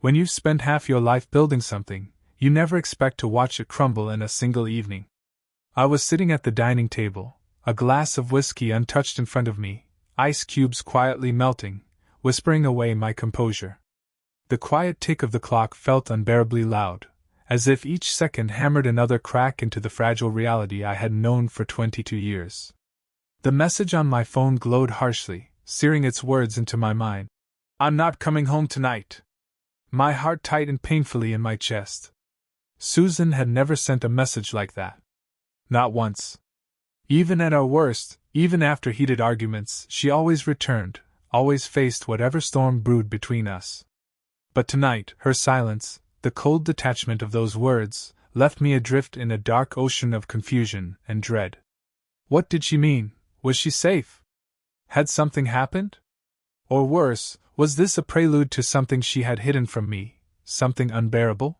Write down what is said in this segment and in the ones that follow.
When you've spent half your life building something, you never expect to watch it crumble in a single evening. I was sitting at the dining table, a glass of whiskey untouched in front of me, ice cubes quietly melting, whispering away my composure. The quiet tick of the clock felt unbearably loud, as if each second hammered another crack into the fragile reality I had known for 22 years. The message on my phone glowed harshly, searing its words into my mind. "I'm not coming home tonight." My heart tightened painfully in my chest. Susan had never sent a message like that. Not once. Even at our worst, even after heated arguments, she always returned, always faced whatever storm brewed between us. But tonight, her silence, the cold detachment of those words, left me adrift in a dark ocean of confusion and dread. What did she mean? Was she safe? Had something happened? Or worse, was this a prelude to something she had hidden from me, something unbearable?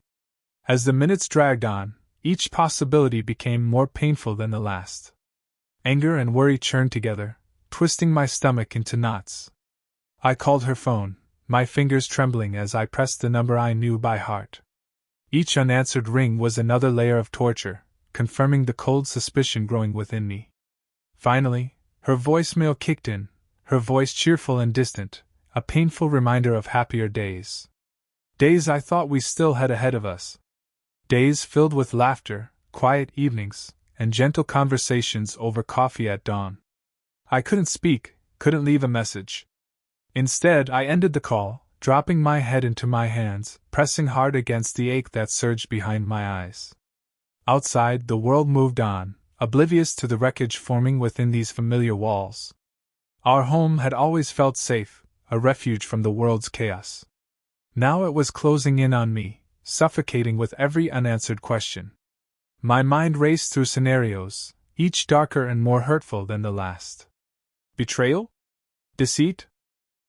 As the minutes dragged on, each possibility became more painful than the last. Anger and worry churned together, twisting my stomach into knots. I called her phone, my fingers trembling as I pressed the number I knew by heart. Each unanswered ring was another layer of torture, confirming the cold suspicion growing within me. Finally, her voicemail kicked in, her voice cheerful and distant, a painful reminder of happier days. Days I thought we still had ahead of us. Days filled with laughter, quiet evenings, and gentle conversations over coffee at dawn. I couldn't speak, couldn't leave a message. Instead, I ended the call, dropping my head into my hands, pressing hard against the ache that surged behind my eyes. Outside, the world moved on, oblivious to the wreckage forming within these familiar walls. Our home had always felt safe, a refuge from the world's chaos. Now it was closing in on me, suffocating with every unanswered question. My mind raced through scenarios, each darker and more hurtful than the last. Betrayal? Deceit?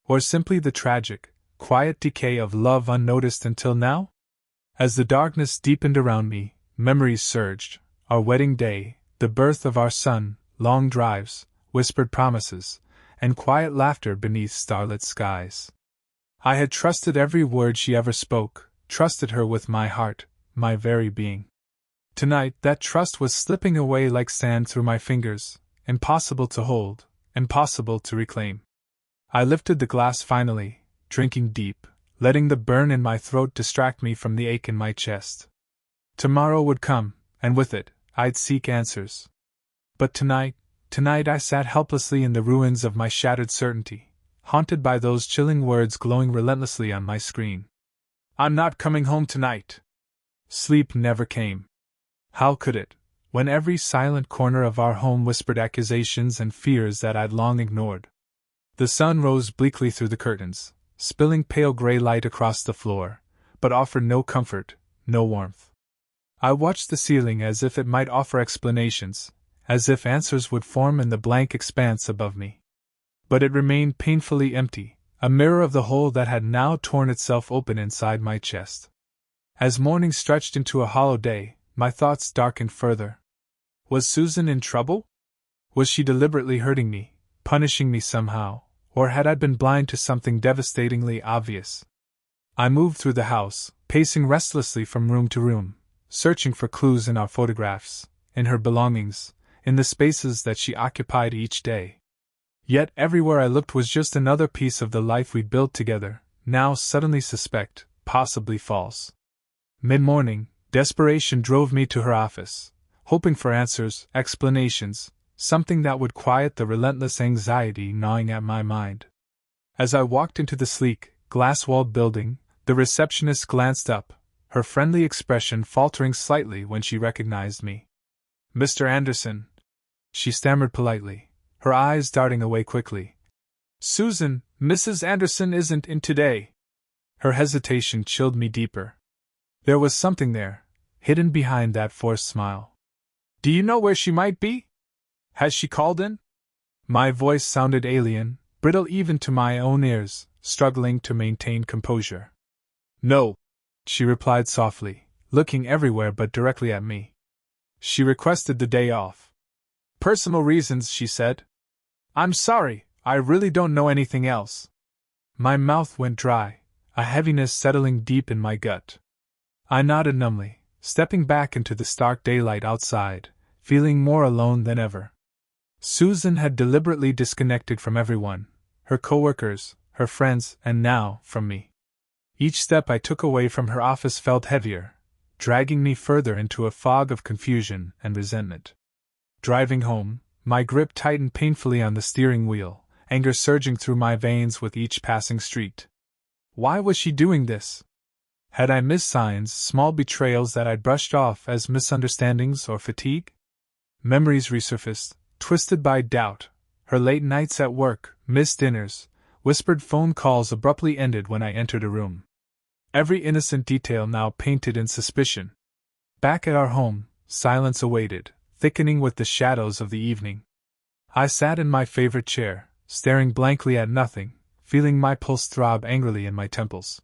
Or simply the tragic, quiet decay of love unnoticed until now? As the darkness deepened around me, memories surged: our wedding day, the birth of our son, long drives, whispered promises, and quiet laughter beneath starlit skies. I had trusted every word she ever spoke, trusted her with my heart, my very being. Tonight, that trust was slipping away like sand through my fingers, impossible to hold, impossible to reclaim. I lifted the glass finally, drinking deep, letting the burn in my throat distract me from the ache in my chest. Tomorrow would come, and with it, I'd seek answers. But tonight I sat helplessly in the ruins of my shattered certainty, haunted by those chilling words glowing relentlessly on my screen. "I'm not coming home tonight." Sleep never came. How could it, when every silent corner of our home whispered accusations and fears that I'd long ignored? The sun rose bleakly through the curtains, spilling pale gray light across the floor, but offered no comfort, no warmth. I watched the ceiling as if it might offer explanations, as if answers would form in the blank expanse above me. But it remained painfully empty, a mirror of the hole that had now torn itself open inside my chest. As morning stretched into a hollow day, my thoughts darkened further. Was Susan in trouble? Was she deliberately hurting me, punishing me somehow, or had I been blind to something devastatingly obvious? I moved through the house, pacing restlessly from room to room, searching for clues in our photographs, in her belongings, in the spaces that she occupied each day. Yet everywhere I looked was just another piece of the life we'd built together, now suddenly suspect, possibly false. Mid-morning, desperation drove me to her office, hoping for answers, explanations, something that would quiet the relentless anxiety gnawing at my mind. As I walked into the sleek, glass-walled building, the receptionist glanced up, her friendly expression faltering slightly when she recognized me. "Mr. Anderson," she stammered politely, her eyes darting away quickly. "Susan, Mrs. Anderson isn't in today." Her hesitation chilled me deeper. There was something there, hidden behind that forced smile. "Do you know where she might be? Has she called in?" My voice sounded alien, brittle even to my own ears, struggling to maintain composure. "No," she replied softly, looking everywhere but directly at me. "She requested the day off. Personal reasons," she said. "I'm sorry, I really don't know anything else." My mouth went dry, a heaviness settling deep in my gut. I nodded numbly, stepping back into the stark daylight outside, feeling more alone than ever. Susan had deliberately disconnected from everyone, her coworkers, her friends, and now, from me. Each step I took away from her office felt heavier, dragging me further into a fog of confusion and resentment. Driving home, my grip tightened painfully on the steering wheel, anger surging through my veins with each passing street. Why was she doing this? Had I missed signs, small betrayals that I'd brushed off as misunderstandings or fatigue? Memories resurfaced, twisted by doubt. Her late nights at work, missed dinners, whispered phone calls abruptly ended when I entered a room. Every innocent detail now painted in suspicion. Back at our home, silence awaited, thickening with the shadows of the evening. I sat in my favorite chair, staring blankly at nothing, feeling my pulse throb angrily in my temples.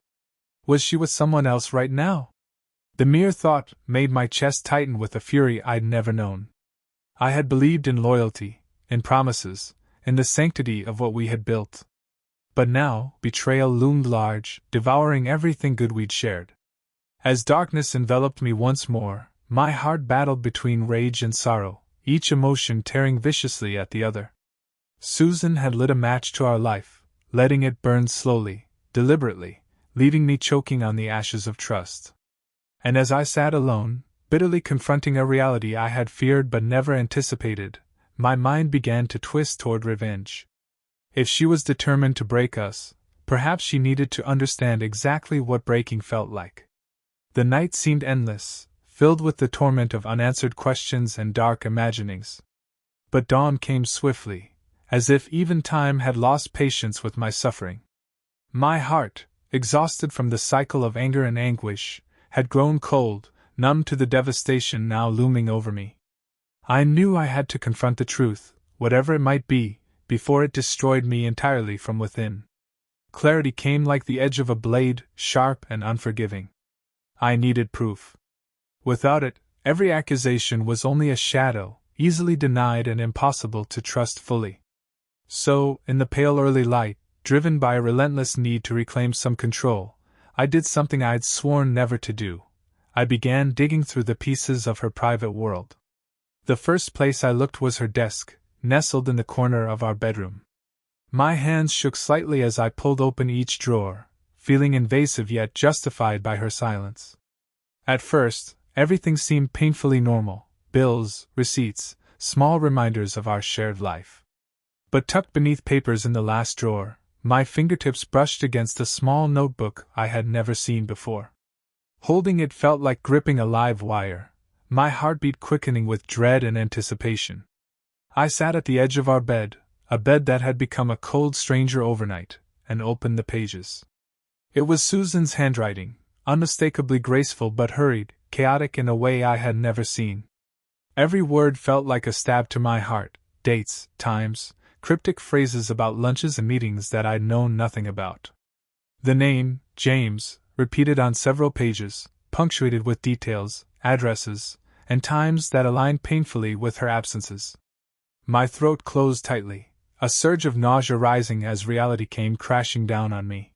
Was she with someone else right now? The mere thought made my chest tighten with a fury I'd never known. I had believed in loyalty, in promises, in the sanctity of what we had built. But now, betrayal loomed large, devouring everything good we'd shared. As darkness enveloped me once more, my heart battled between rage and sorrow, each emotion tearing viciously at the other. Susan had lit a match to our life, letting it burn slowly, deliberately, leaving me choking on the ashes of trust. And as I sat alone, bitterly confronting a reality I had feared but never anticipated, my mind began to twist toward revenge. If she was determined to break us, perhaps she needed to understand exactly what breaking felt like. The night seemed endless, filled with the torment of unanswered questions and dark imaginings. But dawn came swiftly, as if even time had lost patience with my suffering. My heart, exhausted from the cycle of anger and anguish, had grown cold, numb to the devastation now looming over me. I knew I had to confront the truth, whatever it might be, before it destroyed me entirely from within. Clarity came like the edge of a blade, sharp and unforgiving. I needed proof. Without it, every accusation was only a shadow, easily denied and impossible to trust fully. So, in the pale early light, driven by a relentless need to reclaim some control, I did something I'd sworn never to do. I began digging through the pieces of her private world. The first place I looked was her desk, nestled in the corner of our bedroom. My hands shook slightly as I pulled open each drawer, feeling invasive yet justified by her silence. At first, everything seemed painfully normal: bills, receipts, small reminders of our shared life. But tucked beneath papers in the last drawer, my fingertips brushed against a small notebook I had never seen before. Holding it felt like gripping a live wire, my heartbeat quickening with dread and anticipation. I sat at the edge of our bed, a bed that had become a cold stranger overnight, and opened the pages. It was Susan's handwriting, unmistakably graceful but hurried, chaotic in a way I had never seen. Every word felt like a stab to my heart: dates, times, cryptic phrases about lunches and meetings that I'd known nothing about. The name, James, repeated on several pages, punctuated with details, addresses, and times that aligned painfully with her absences. My throat closed tightly, a surge of nausea rising as reality came crashing down on me.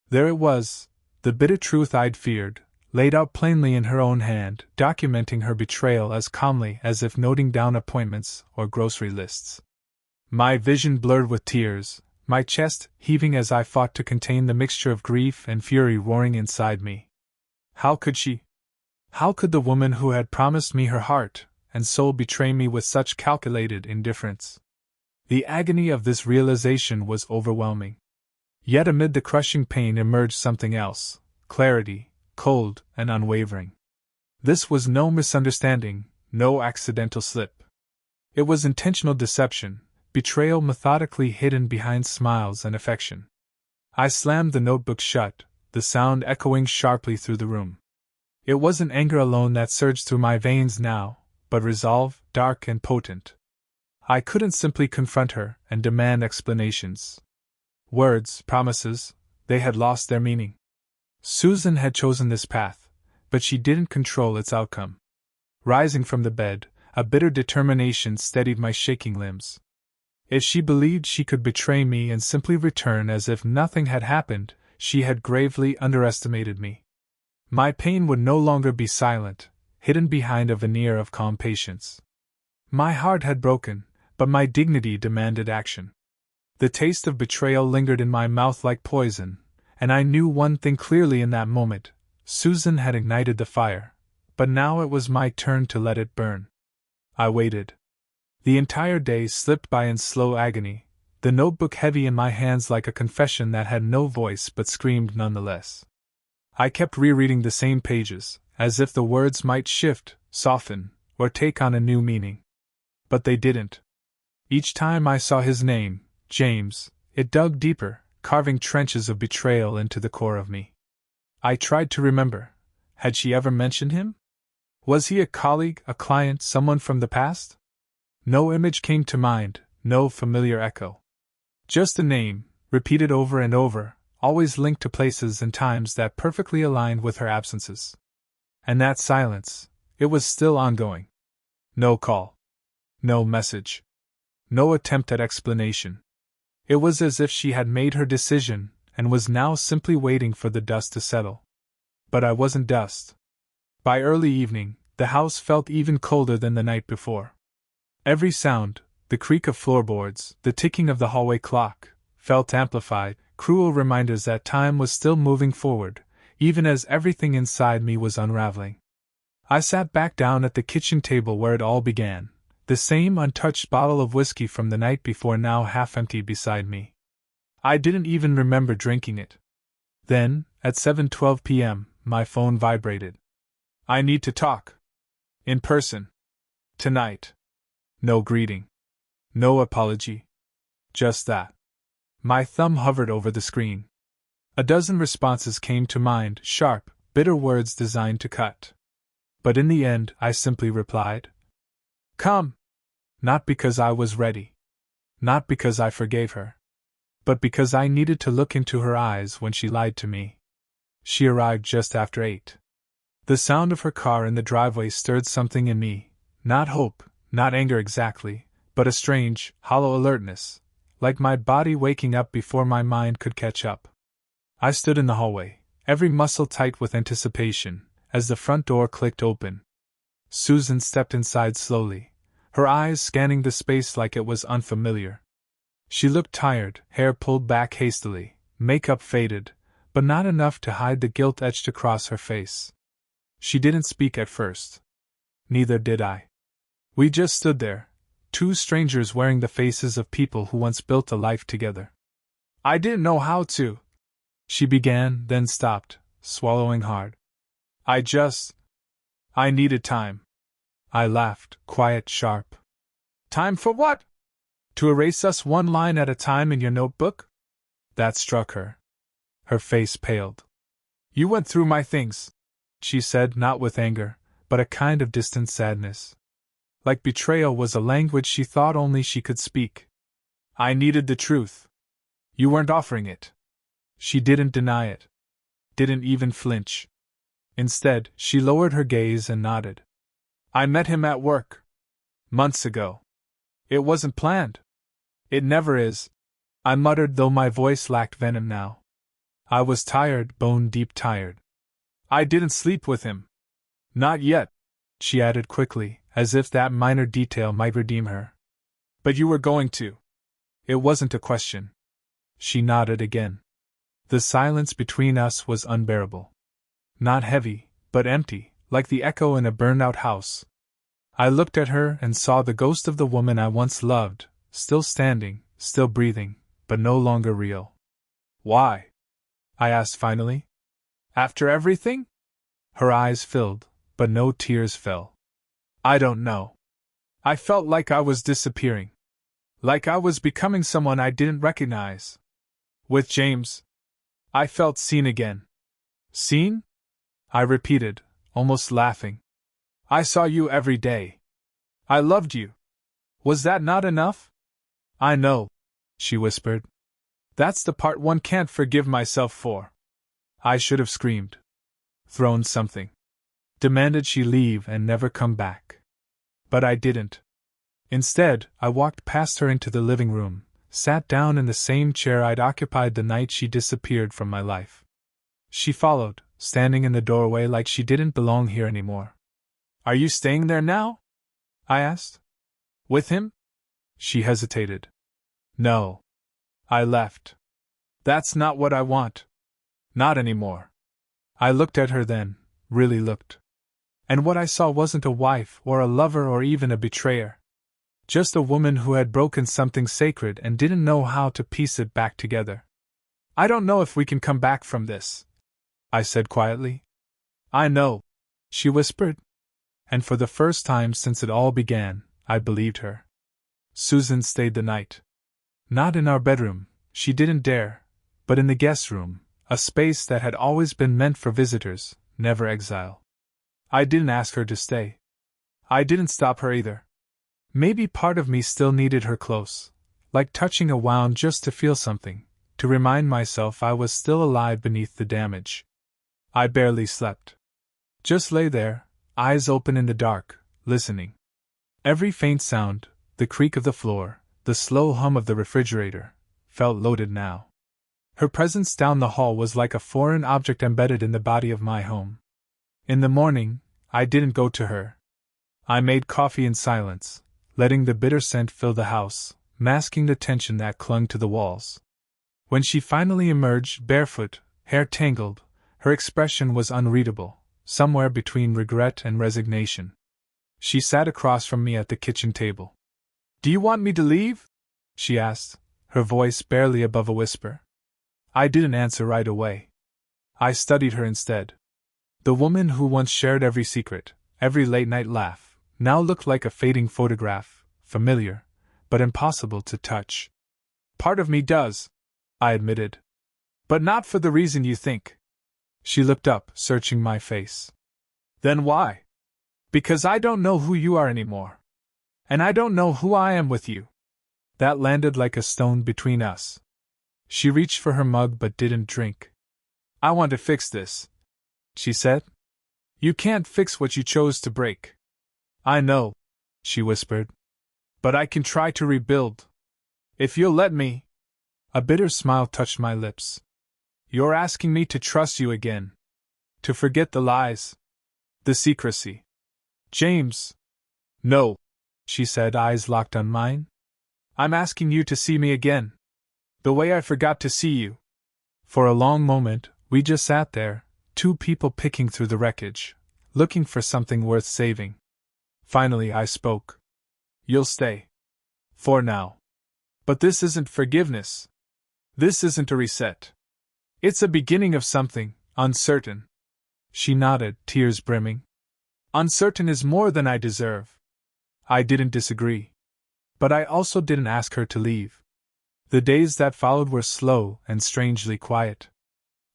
There it was, the bitter truth I'd feared, laid out plainly in her own hand, documenting her betrayal as calmly as if noting down appointments or grocery lists. My vision blurred with tears, my chest heaving as I fought to contain the mixture of grief and fury roaring inside me. How could she? How could the woman who had promised me her heart and soul betray me with such calculated indifference? The agony of this realization was overwhelming. Yet amid the crushing pain emerged something else: clarity, cold and unwavering. This was no misunderstanding, no accidental slip. It was intentional deception, betrayal methodically hidden behind smiles and affection. I slammed the notebook shut, the sound echoing sharply through the room. It wasn't anger alone that surged through my veins now, but resolve, dark and potent. I couldn't simply confront her and demand explanations. Words, promises, they had lost their meaning. Susan had chosen this path, but she didn't control its outcome. Rising from the bed, a bitter determination steadied my shaking limbs. If she believed she could betray me and simply return as if nothing had happened, she had gravely underestimated me. My pain would no longer be silent, hidden behind a veneer of calm patience. My heart had broken, but my dignity demanded action. The taste of betrayal lingered in my mouth like poison, and I knew one thing clearly in that moment: Susan had ignited the fire, but now it was my turn to let it burn. I waited. The entire day slipped by in slow agony, the notebook heavy in my hands like a confession that had no voice but screamed nonetheless. I kept rereading the same pages, as if the words might shift, soften, or take on a new meaning. But they didn't. Each time I saw his name, James, it dug deeper, carving trenches of betrayal into the core of me. I tried to remember. Had she ever mentioned him? Was he a colleague, a client, someone from the past? No image came to mind, no familiar echo. Just a name, repeated over and over, always linked to places and times that perfectly aligned with her absences. And that silence, it was still ongoing. No call. No message. No attempt at explanation. It was as if she had made her decision and was now simply waiting for the dust to settle. But I wasn't dust. By early evening, the house felt even colder than the night before. Every sound, the creak of floorboards, the ticking of the hallway clock, felt amplified, cruel reminders that time was still moving forward, even as everything inside me was unraveling. I sat back down at the kitchen table where it all began, the same untouched bottle of whiskey from the night before now half empty beside me. I didn't even remember drinking it. Then, at 7:12 p.m., my phone vibrated. I need to talk. In person. Tonight. No greeting. No apology. Just that. My thumb hovered over the screen. A dozen responses came to mind, sharp, bitter words designed to cut. But in the end, I simply replied, "Come." Not because I was ready. Not because I forgave her. But because I needed to look into her eyes when she lied to me. She arrived just after 8. The sound of her car in the driveway stirred something in me, not hope, not anger exactly, but a strange, hollow alertness, like my body waking up before my mind could catch up. I stood in the hallway, every muscle tight with anticipation, as the front door clicked open. Susan stepped inside slowly, her eyes scanning the space like it was unfamiliar. She looked tired, hair pulled back hastily, makeup faded, but not enough to hide the guilt etched across her face. She didn't speak at first. Neither did I. We just stood there, two strangers wearing the faces of people who once built a life together. "I didn't know how to," she began, then stopped, swallowing hard. I needed time." I laughed, quiet, sharp. "Time for what? To erase us one line at a time in your notebook?" That struck her. Her face paled. "You went through my things," she said, not with anger, but a kind of distant sadness. Like betrayal was a language she thought only she could speak. "I needed the truth. You weren't offering it." She didn't deny it. Didn't even flinch. Instead, she lowered her gaze and nodded. "I met him at work. Months ago. It wasn't planned. It never is," I muttered, though my voice lacked venom now. I was tired, bone-deep tired. "I didn't sleep with him." "Not yet," she added quickly, as if that minor detail might redeem her. "But you were going to." It wasn't a question. She nodded again. The silence between us was unbearable. Not heavy, but empty, like the echo in a burned-out house. I looked at her and saw the ghost of the woman I once loved, still standing, still breathing, but no longer real. "Why?" I asked finally. "After everything?" Her eyes filled, but no tears fell. "I don't know. I felt like I was disappearing. Like I was becoming someone I didn't recognize. With James, I felt seen again." "Seen?" I repeated, almost laughing. "I saw you every day. I loved you. Was that not enough?" "I know," she whispered. "That's the part one can't forgive myself for." I should have screamed. Thrown something. Demanded she leave and never come back. But I didn't. Instead, I walked past her into the living room, sat down in the same chair I'd occupied the night she disappeared from my life. She followed, standing in the doorway like she didn't belong here anymore. "Are you staying there now?" I asked. "With him?" She hesitated. "No. I left. That's not what I want. Not anymore." I looked at her then, really looked. And what I saw wasn't a wife or a lover or even a betrayer. Just a woman who had broken something sacred and didn't know how to piece it back together. "I don't know if we can come back from this," I said quietly. "I know," she whispered. And for the first time since it all began, I believed her. Susan stayed the night. Not in our bedroom, she didn't dare, but in the guest room, a space that had always been meant for visitors, never exile. I didn't ask her to stay. I didn't stop her either. Maybe part of me still needed her close, like touching a wound just to feel something, to remind myself I was still alive beneath the damage. I barely slept. Just lay there, eyes open in the dark, listening. Every faint sound, the creak of the floor, the slow hum of the refrigerator, felt loaded now. Her presence down the hall was like a foreign object embedded in the body of my home. In the morning, I didn't go to her. I made coffee in silence, letting the bitter scent fill the house, masking the tension that clung to the walls. When she finally emerged, barefoot, hair tangled, her expression was unreadable, somewhere between regret and resignation. She sat across from me at the kitchen table. "Do you want me to leave?" she asked, her voice barely above a whisper. I didn't answer right away. I studied her instead. The woman who once shared every secret, every late-night laugh, now looked like a fading photograph, familiar, but impossible to touch. "Part of me does," I admitted. "But not for the reason you think." She looked up, searching my face. "Then why?" "Because I don't know who you are anymore. And I don't know who I am with you." That landed like a stone between us. She reached for her mug but didn't drink. "I want to fix this," she said. "You can't fix what you chose to break." "I know," she whispered. "But I can try to rebuild. If you'll let me." A bitter smile touched my lips. "You're asking me to trust you again. To forget the lies. The secrecy." "James." "No," she said, eyes locked on mine. "I'm asking you to see me again. The way I forgot to see you." For a long moment, we just sat there, two people picking through the wreckage, looking for something worth saving. Finally, I spoke. "You'll stay. For now. But this isn't forgiveness. This isn't a reset. It's a beginning of something, uncertain." She nodded, tears brimming. "Uncertain is more than I deserve." I didn't disagree. But I also didn't ask her to leave. The days that followed were slow and strangely quiet.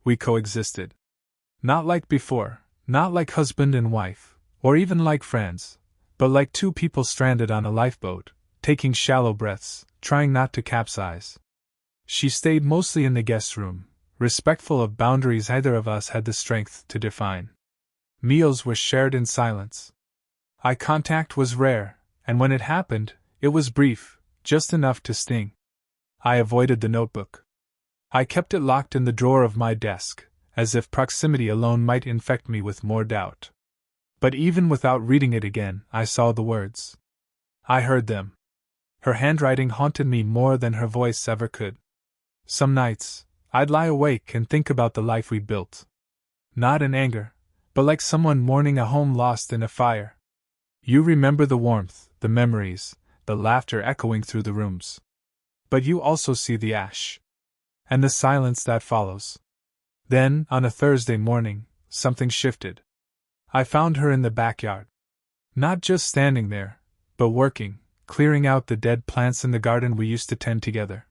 We coexisted. Not like before, not like husband and wife, or even like friends, but like two people stranded on a lifeboat, taking shallow breaths, trying not to capsize. She stayed mostly in the guest room, respectful of boundaries either of us had the strength to define. Meals were shared in silence. Eye contact was rare, and when it happened, it was brief, just enough to sting. I avoided the notebook. I kept it locked in the drawer of my desk, as if proximity alone might infect me with more doubt. But even without reading it again, I saw the words. I heard them. Her handwriting haunted me more than her voice ever could. Some nights, I'd lie awake and think about the life we built. Not in anger, but like someone mourning a home lost in a fire. You remember the warmth, the memories, the laughter echoing through the rooms. But you also see the ash. And the silence that follows. Then, on a Thursday morning, something shifted. I found her in the backyard. Not just standing there, but working, clearing out the dead plants in the garden we used to tend together.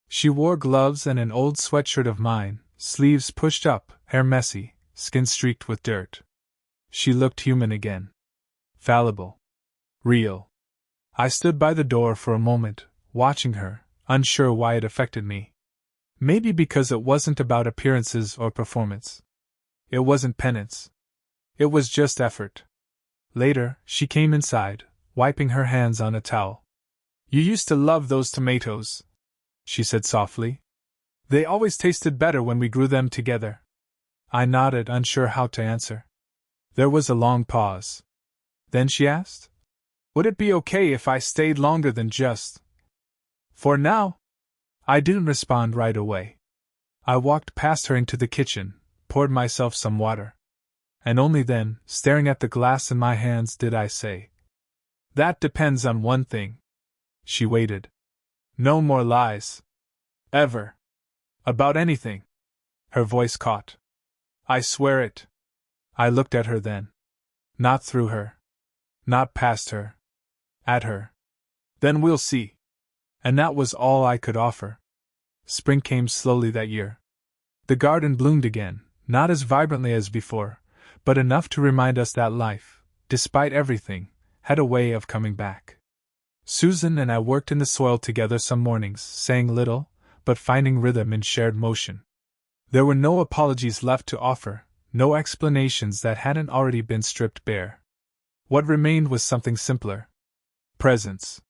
She wore gloves and an old sweatshirt of mine, sleeves pushed up, hair messy, skin streaked with dirt. She looked human again. Fallible. Real. I stood by the door for a moment, watching her, unsure why it affected me. Maybe because it wasn't about appearances or performance. It wasn't penance. It was just effort. Later, she came inside, wiping her hands on a towel. "You used to love those tomatoes," she said softly. They always tasted better when we grew them together. I nodded, unsure how to answer. There was a long pause. Then she asked, would it be okay if I stayed longer than just for now? I didn't respond right away. I walked past her into the kitchen, poured myself some water. And only then, staring at the glass in my hands, did I say, that depends on one thing. She waited. No more lies. Ever. About anything. Her voice caught. I swear it. I looked at her then. Not through her. Not past her. At her. Then we'll see. And that was all I could offer. Spring came slowly that year. The garden bloomed again, not as vibrantly as before, but enough to remind us that life, despite everything, had a way of coming back. Susan and I worked in the soil together some mornings, saying little, but finding rhythm in shared motion. There were no apologies left to offer, no explanations that hadn't already been stripped bare. What remained was something simpler. Presence.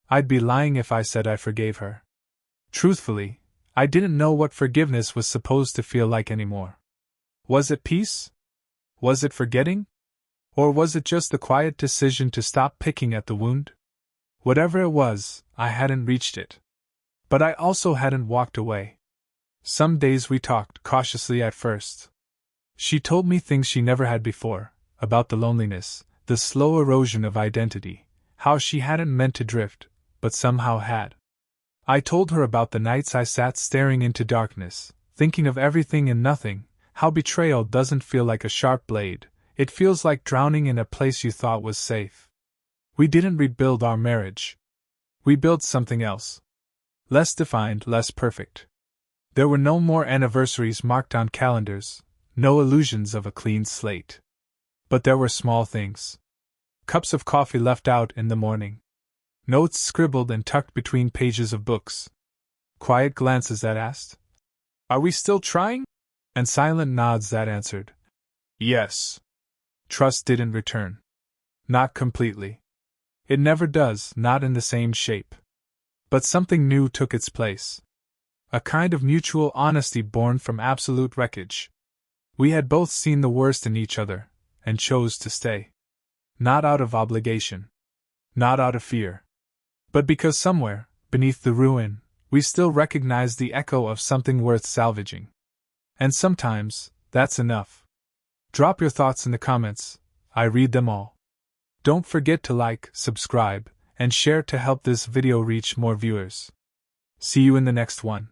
I'd be lying if I said I forgave her. Truthfully, I didn't know what forgiveness was supposed to feel like anymore. Was it peace? Was it forgetting? Or was it just the quiet decision to stop picking at the wound? Whatever it was, I hadn't reached it. But I also hadn't walked away. Some days we talked, cautiously at first. She told me things she never had before, about the loneliness, the slow erosion of identity, how she hadn't meant to drift, but somehow had. I told her about the nights I sat staring into darkness, thinking of everything and nothing, how betrayal doesn't feel like a sharp blade, it feels like drowning in a place you thought was safe. We didn't rebuild our marriage. We built something else. Less defined, less perfect. There were no more anniversaries marked on calendars, no illusions of a clean slate. But there were small things. Cups of coffee left out in the morning. Notes scribbled and tucked between pages of books. Quiet glances that asked, are we still trying? And silent nods that answered, yes. Trust didn't return. Not completely. It never does, not in the same shape. But something new took its place. A kind of mutual honesty born from absolute wreckage. We had both seen the worst in each other, and chose to stay. Not out of obligation. Not out of fear. But because somewhere, beneath the ruin, we still recognized the echo of something worth salvaging. And sometimes, that's enough. Drop your thoughts in the comments, I read them all. Don't forget to like, subscribe, and share to help this video reach more viewers. See you in the next one.